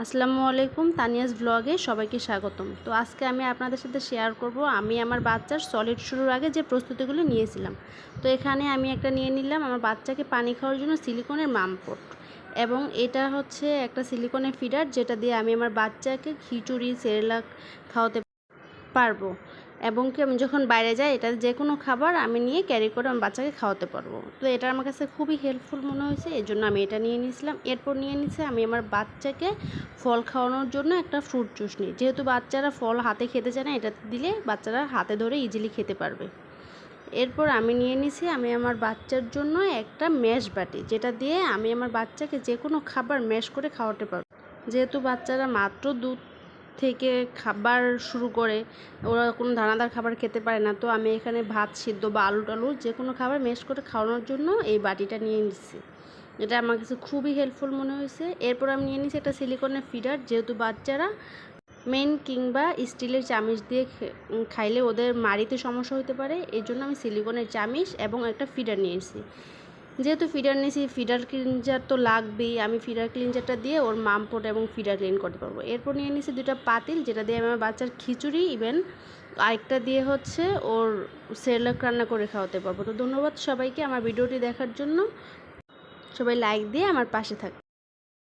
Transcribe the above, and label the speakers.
Speaker 1: আসসালামু আলাইকুম, তানিয়াস ব্লগে সবাইকে স্বাগতম। তো আজকে আমি আপনাদের সাথে শেয়ার করব আমি আমার বাচ্চার সলিড শুরুর আগে যে প্রস্তুতিগুলো নিয়েছিলাম। তো এখানে আমি একটা নিয়ে নিলাম আমার বাচ্চাকে পানি খাওয়ার জন্য সিলিকনের মামপট, এবং এটা হচ্ছে একটা সিলিকনের ফিডার যেটা দিয়ে আমি আমার বাচ্চাকে খিচুড়ি সেরেলাক খাওয়াতে পারবো, এবং কি আমি যখন বাইরে যাই এটা যে কোনো খাবার আমি নিয়ে ক্যারি করে আমার বাচ্চাকে খাওয়াতে পারবো। তো এটা আমার কাছে খুবই হেল্পফুল মনে হয়েছে, এই জন্য আমি এটা নিয়ে নিয়েছিলাম। এরপর নিয়ে নিয়েছি আমি আমার বাচ্চাকে ফল খাওয়ানোর জন্য একটা ফ্রুট চুষনি। যেহেতু বাচ্চারা ফল হাতে খেতে চায় না, এটা দিলে বাচ্চারা হাতে ধরে ইজিলি খেতে পারবে। এরপর আমি নিয়ে নিয়েছি আমি আমার বাচ্চার জন্য একটা ম্যাশ বাটি, যেটা দিয়ে আমি আমার বাচ্চাকে যে কোনো খাবার ম্যাশ করে খাওয়াতে পারবো। যেহেতু বাচ্চারা মাত্র দুধ থেকে খাবার শুরু করে, ওরা কোনো দানাদার খাবার খেতে পারে না, তো আমি এখানে ভাত সিদ্ধ বা আলু টালু যে কোনো খাবার ম্যাশ করে খাওয়ানোর জন্য এই বাটিটা নিয়ে নিচ্ছি। এটা আমার কাছে খুবই হেল্পফুল মনে হয়েছে। এরপর আমি নিয়ে নিচ্ছি একটা সিলিকনের ফিডার, যেহেতু বাচ্চারা মেন কিংবা স্টিলের চামিচ দিয়ে খাইলে ওদের মাড়িতে সমস্যা হতে পারে, এই জন্য আমি সিলিকনের চামিচ এবং একটা ফিডার নিয়েছি। যেহেতু ফিডার নিয়েছি, ফিডার ক্লিনজার তো লাগবেই, আমি ফিডার ক্লিনজারটা দিয়ে ওর মামপট এবং ফিডার ক্লিন করতে পারবো। এরপর নিয়ে নিয়েছি দুটা পাতিল, যেটা দিয়ে আমি আমার বাচ্চার খিচুড়ি ইভেন আরেকটা দিয়ে হচ্ছে ওর সেরেলাক রান্না করে খাওয়াতে পারবো। তো ধন্যবাদ সবাইকে আমার ভিডিওটি দেখার জন্য। সবাই লাইক দিয়ে আমার পাশে থাকবে।